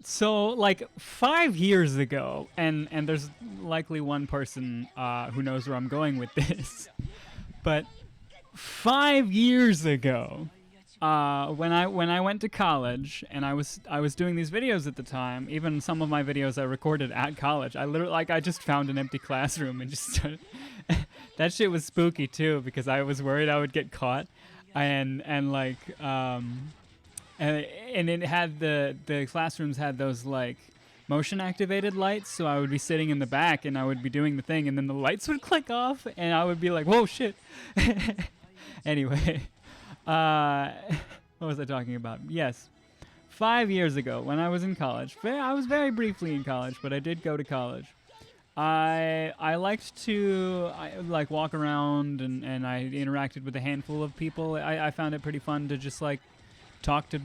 So like 5 years ago, and there's likely one person who knows where I'm going with this, but 5 years ago, when I went to college and I was doing these videos at the time. Even some of my videos I recorded at college. I literally I just found an empty classroom and just started. That shit was spooky too because I was worried I would get caught, and like and it had the classrooms had those like motion activated lights, so I would be sitting in the back and I would be doing the thing and then the lights would click off and I would be like, whoa shit. Anyway, what was I talking about? Yes, 5 years ago when I was in college. I was very briefly in college, but I did go to college. I liked to like walk around and I interacted with a handful of people. I found it pretty fun to just like talk to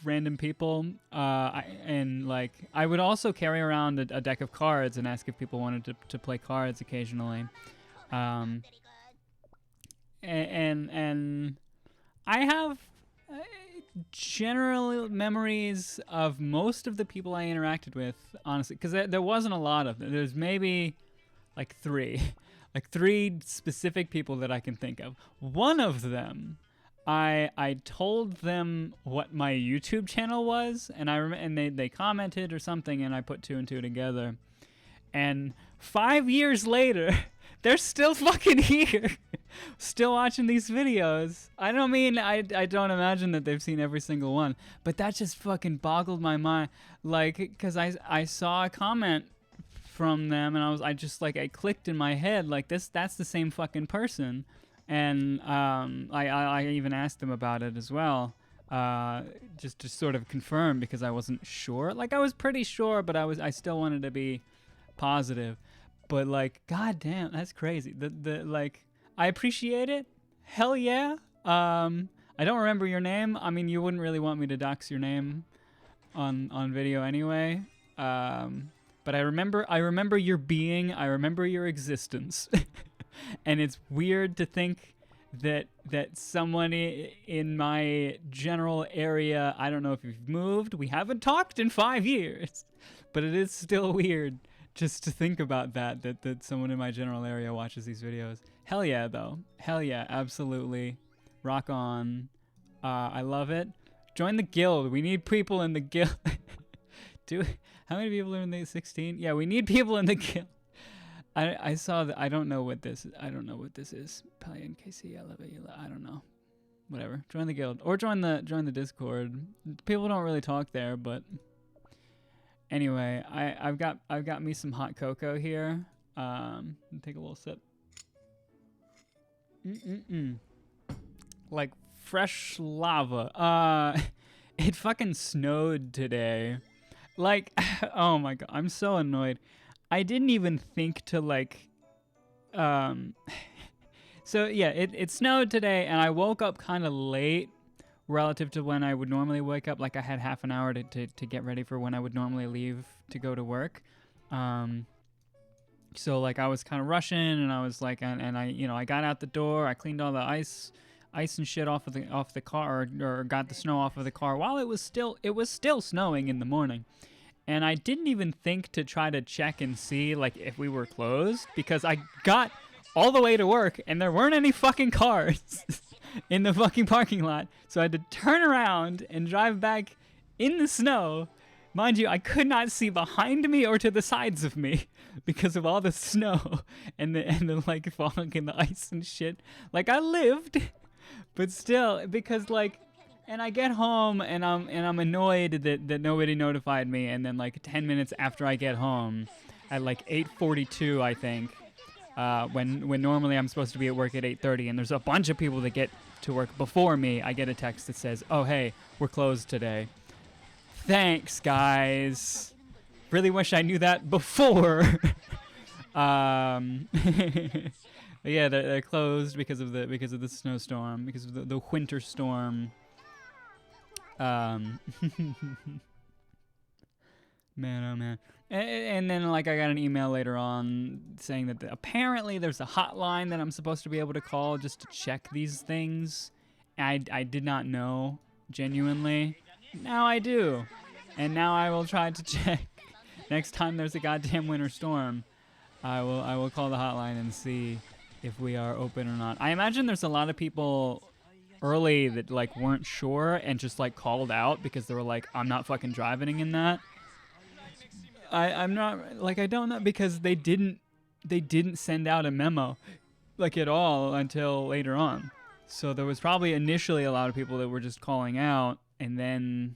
random people, and like I would also carry around a deck of cards and ask if people wanted to play cards occasionally, and I have general memories of most of the people I interacted with, honestly, because there wasn't a lot of them. There's maybe like three, like three specific people that I can think of. One of them, I told them what my YouTube channel was, and and they commented or something, and I put two and two together. And 5 years later, they're still fucking here, still watching these videos. I don't imagine that they've seen every single one, but that just fucking boggled my mind. Like, because I saw a comment from them, and I just like, I clicked in my head, like, that's the same fucking person. And I even asked them about it as well, just to sort of confirm, because I wasn't sure. Like, I was pretty sure, but I still wanted to be positive. But like, goddamn, that's crazy. The like, I appreciate it. Hell yeah. I don't remember your name. I mean, you wouldn't really want me to dox your name on video anyway. But I remember your being. I remember your existence. And it's weird to think that someone in my general area, I don't know if you've moved. We haven't talked in 5 years, but it is still weird just to think about that someone in my general area watches these videos. Hell yeah, though. Hell yeah, absolutely. Rock on. I love it. Join the guild. We need people in the guild. How many people are in the 16? Yeah, we need people in the guild. I saw that. I don't know what this is. Pelion KC, I love it. I don't know. Whatever. Join the guild or join the Discord. People don't really talk there, but anyway, I've got me some hot cocoa here. Take a little sip. Like fresh lava. It fucking snowed today. Like, oh my god, I'm so annoyed. I didn't even think to like, so yeah, it snowed today, and I woke up kind of late relative to when I would normally wake up. Like, I had half an hour to get ready for when I would normally leave to go to work. So like, I was kind of rushing, and I was like, and I got out the door, I cleaned all the ice and shit off the car, or got the snow off of the car while it was still snowing in the morning. And I didn't even think to try to check and see like if we were closed, because I got all the way to work and there weren't any fucking cars in the fucking parking lot. So I had to turn around and drive back in the snow. Mind you, I could not see behind me or to the sides of me because of all the snow and the like fog and the ice and shit. Like, I lived, but still, because like, and I get home and I'm annoyed that nobody notified me, and then like 10 minutes after I get home, at like 8:42 I think, when normally I'm supposed to be at work at 8:30, and there's a bunch of people that get to work before me, I get a text that says, "Oh hey, we're closed today." Thanks guys. Really wish I knew that before. But yeah, they're closed because of the snowstorm, because of the winter storm. Man, oh man. And then like, I got an email later on saying that apparently there's a hotline that I'm supposed to be able to call just to check these things. I did not know, genuinely. Now I do. And now I will try to check. Next time there's a goddamn winter storm, I will call the hotline and see if we are open or not. I imagine there's a lot of people early that like weren't sure and just like called out because they were like, I'm not fucking driving in that. I'm not, like, I don't know, because they didn't send out a memo like at all until later on. So there was probably initially a lot of people that were just calling out, and then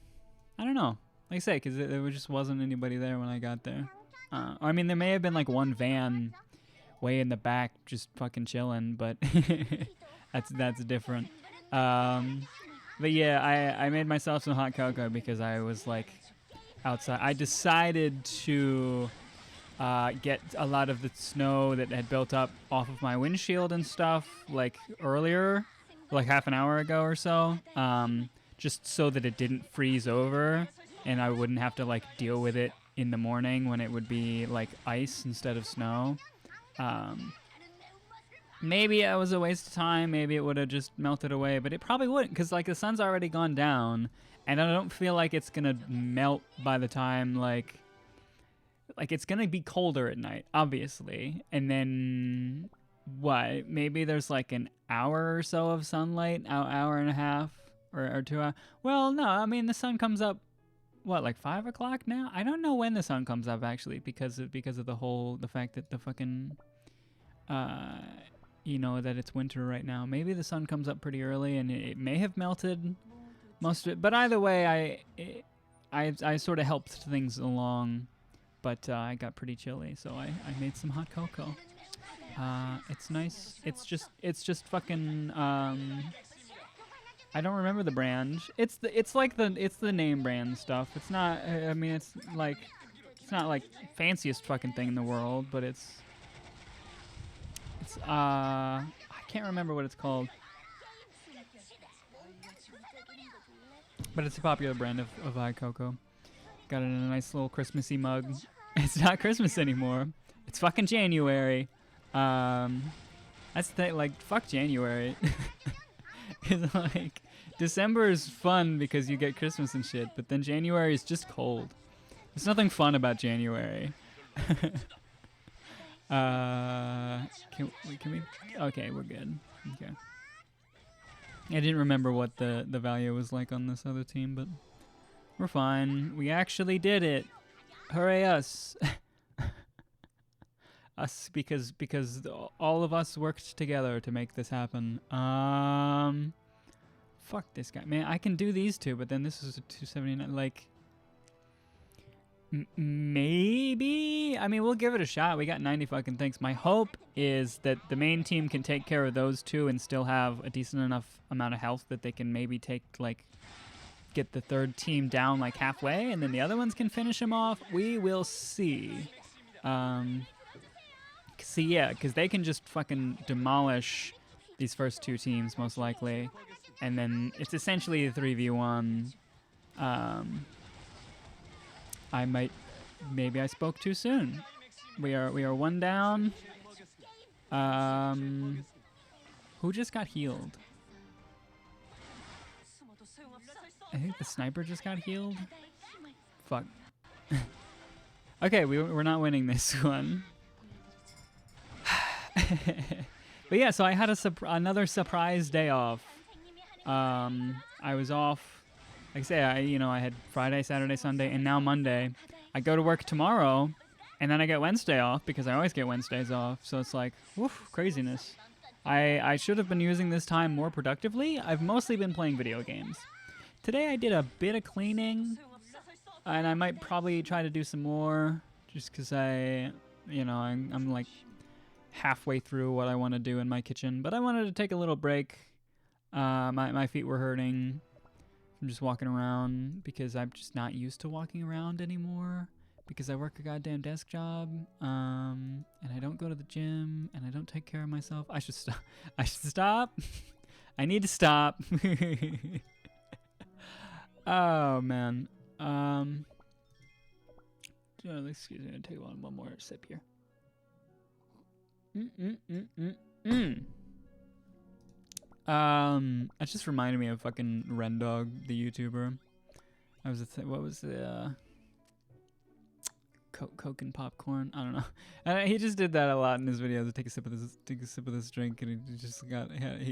I don't know, like I say, because there just wasn't anybody there when I got there. I mean, there may have been like one van way in the back just fucking chilling, but that's different. But yeah, I made myself some hot cocoa because I was like outside. I decided to get a lot of the snow that had built up off of my windshield and stuff like earlier, like half an hour ago or so, just so that it didn't freeze over and I wouldn't have to like deal with it in the morning when it would be like ice instead of snow. Maybe it was a waste of time. Maybe it would have just melted away, but it probably wouldn't, because like the sun's already gone down, and I don't feel like it's gonna melt by the time like it's gonna be colder at night, obviously. And then what? Maybe there's like an hour or so of sunlight, hour and a half, or 2 hours. Well, no, I mean the sun comes up. What, like 5 o'clock now? I don't know when the sun comes up actually, because of the fact that the fucking that it's winter right now. Maybe the sun comes up pretty early and it may have melted most of it. But either way, I sort of helped things along, but I got pretty chilly, so I made some hot cocoa. It's nice. It's just fucking I don't remember the brand. It's the name brand stuff. It's not. I mean, it's not like fanciest fucking thing in the world, but it's I can't remember what it's called. But it's a popular brand of hot cocoa. Got it in a nice little Christmassy mug. It's not Christmas anymore. It's fucking January. That's the thing, like, fuck January. It's like, December is fun because you get Christmas and shit, but then January is just cold. There's nothing fun about January. Can we? Okay, we're good. Okay. I didn't remember what the value was like on this other team, but we're fine. We actually did it. Hooray us. Us, because all of us worked together to make this happen. Fuck this guy. Man, I can do these two, but then this is a 279. Like, maybe? I mean, we'll give it a shot. We got 90 fucking things. My hope is that the main team can take care of those two and still have a decent enough amount of health that they can maybe take, like, get the third team down, like, halfway, and then the other ones can finish them off. We will see. See, yeah, because they can just fucking demolish these first two teams, most likely. And then it's essentially a 3v1. Maybe I spoke too soon. We are one down. Who just got healed? I think the sniper just got healed. Fuck. Okay, we're not winning this one. But yeah, so I had another surprise day off. I was off. Like I say, I had Friday, Saturday, Sunday, and now Monday. I go to work tomorrow, and then I get Wednesday off because I always get Wednesdays off. So it's like, woof, craziness. I should have been using this time more productively. I've mostly been playing video games. Today I did a bit of cleaning, and I might probably try to do some more just because I'm like halfway through what I want to do in my kitchen. But I wanted to take a little break. My feet were hurting from just walking around because I'm just not used to walking around anymore because I work a goddamn desk job, and I don't go to the gym, and I don't take care of myself. I should stop. I should stop. I need to stop. Oh, man. Excuse me, I'm going to take one more sip here. That just reminded me of fucking Rendog, the YouTuber. What was the Coke and popcorn? I don't know. He just did that a lot in his videos. Take a sip of this drink, and he just he had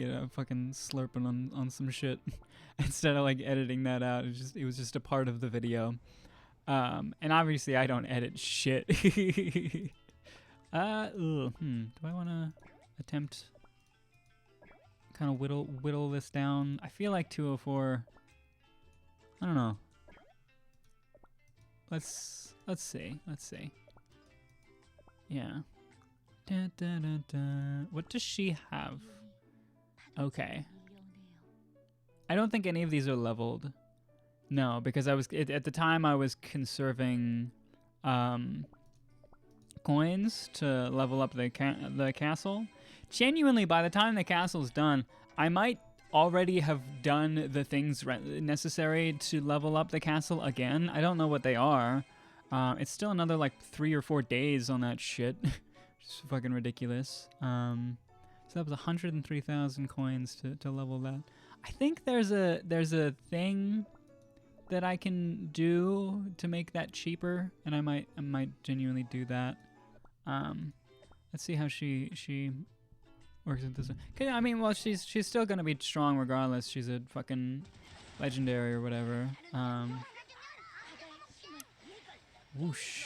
a fucking slurping on some shit instead of like editing that out. It was just a part of the video. And obviously I don't edit shit. Do I want to attempt kind of whittle this down? I feel like 204. I don't know. Let's see. Yeah. What does she have? Okay. I don't think any of these are leveled. No, because at the time I was conserving coins to level up the castle. Genuinely, by the time the castle's done, I might already have done the things necessary to level up the castle again. I don't know what they are. It's still another like 3 or 4 days on that shit. Just fucking ridiculous. So that was 103,000 coins to level that. I think there's a thing that I can do to make that cheaper, and I might genuinely do that. Let's see how she works with this one. I mean, well, she's still gonna be strong regardless. She's a fucking legendary or whatever. Whoosh.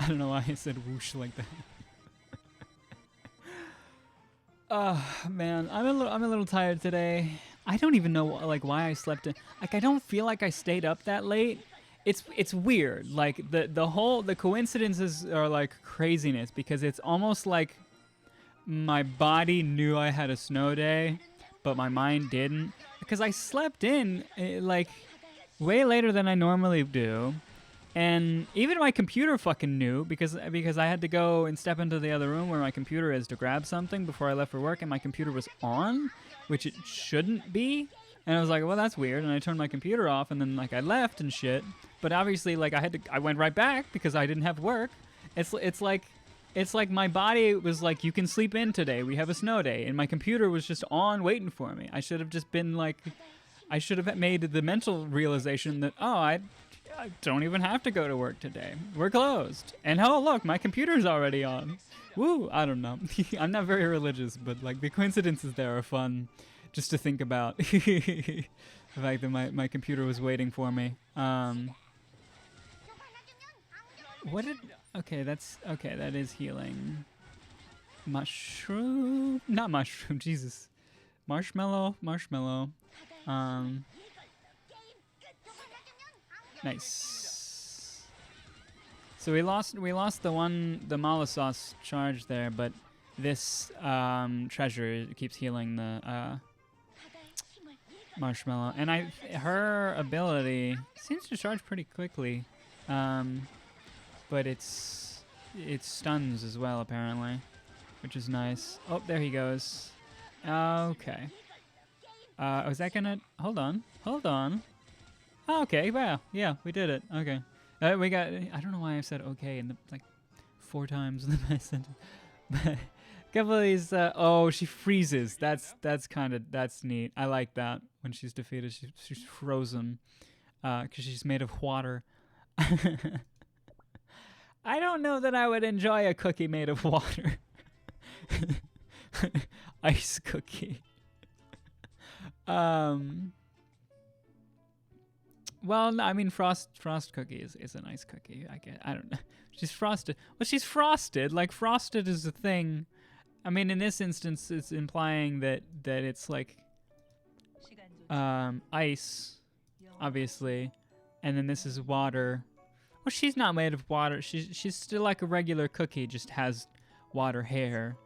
I don't know why I said whoosh like that. Oh man, I'm a little tired today. I don't even know like why I slept in. Like I don't feel like I stayed up that late. It's weird. Like the coincidences are like craziness because it's almost like my body knew I had a snow day, but my mind didn't. Because I slept in like way later than I normally do. And even my computer fucking knew because I had to go and step into the other room where my computer is to grab something before I left for work, and my computer was on, which it shouldn't be. And I was like, well, that's weird. And I turned my computer off, and then like I left and shit. But obviously, like I went right back because I didn't have work. It's like my body was like, you can sleep in today. We have a snow day, and my computer was just on waiting for me. I should have just been like, I should have made the mental realization that I don't even have to go to work today. We're closed. And oh, look, my computer's already on. Woo, I don't know. I'm not very religious, but like the coincidences there are fun just to think about. The fact that my computer was waiting for me. That is healing. Mushroom? Not mushroom, Jesus. Marshmallow. Nice. So we lost the Molossus charge there, but this treasure keeps healing the marshmallow, and her ability seems to charge pretty quickly, but it stuns as well apparently, which is nice. Oh, there he goes. Okay. Was that gonna hold on? Oh, okay, wow, yeah, we did it. Okay, we got. I don't know why I said okay in the like 4 times in the last sentence. But a couple of these. Oh, she freezes. That's neat. I like that when she's defeated. She's frozen, because she's made of water. I don't know that I would enjoy a cookie made of water. Ice cookie. Well, no, I mean, frost cookie is a nice cookie. I don't know. She's frosted. Well, she's frosted. Like, frosted is a thing. I mean, in this instance, it's implying that it's like ice, obviously, and then this is water. Well, she's not made of water. She's still like a regular cookie, just has water hair.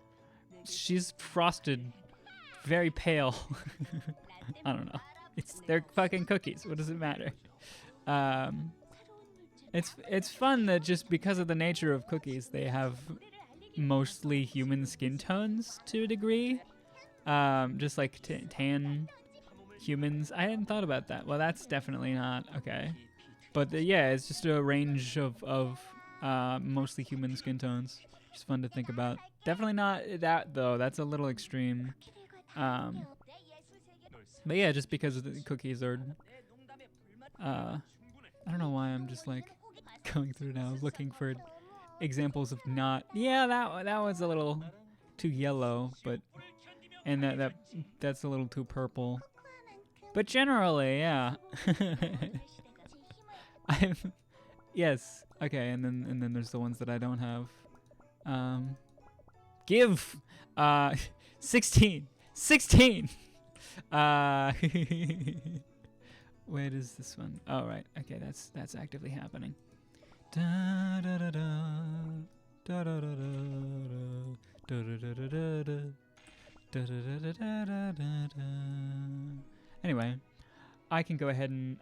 She's frosted, very pale. I don't know. They're fucking cookies. What does it matter? It's fun that just because of the nature of cookies, they have mostly human skin tones to a degree. Just like tan humans. I hadn't thought about that. Well, that's definitely not okay. But yeah, it's just a range of mostly human skin tones. Just fun to think about. Definitely not that though. That's a little extreme. But yeah, just because the cookies are I don't know why I'm just like going through now looking for examples of not. Yeah, that was a little too yellow, but and that's a little too purple. But generally, yeah. I'm yes. Okay, and then there's the ones that I don't have. Give 16. 16. Where is this one? Oh right. Okay, that's actively happening. Da da da da da da da da da da da da. Anyway, I can go ahead and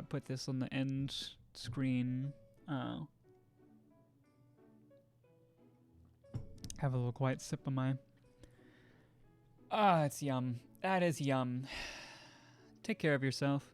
put this on the end screen. Have a little quiet sip of my. It's yum. That is yum. Take care of yourself.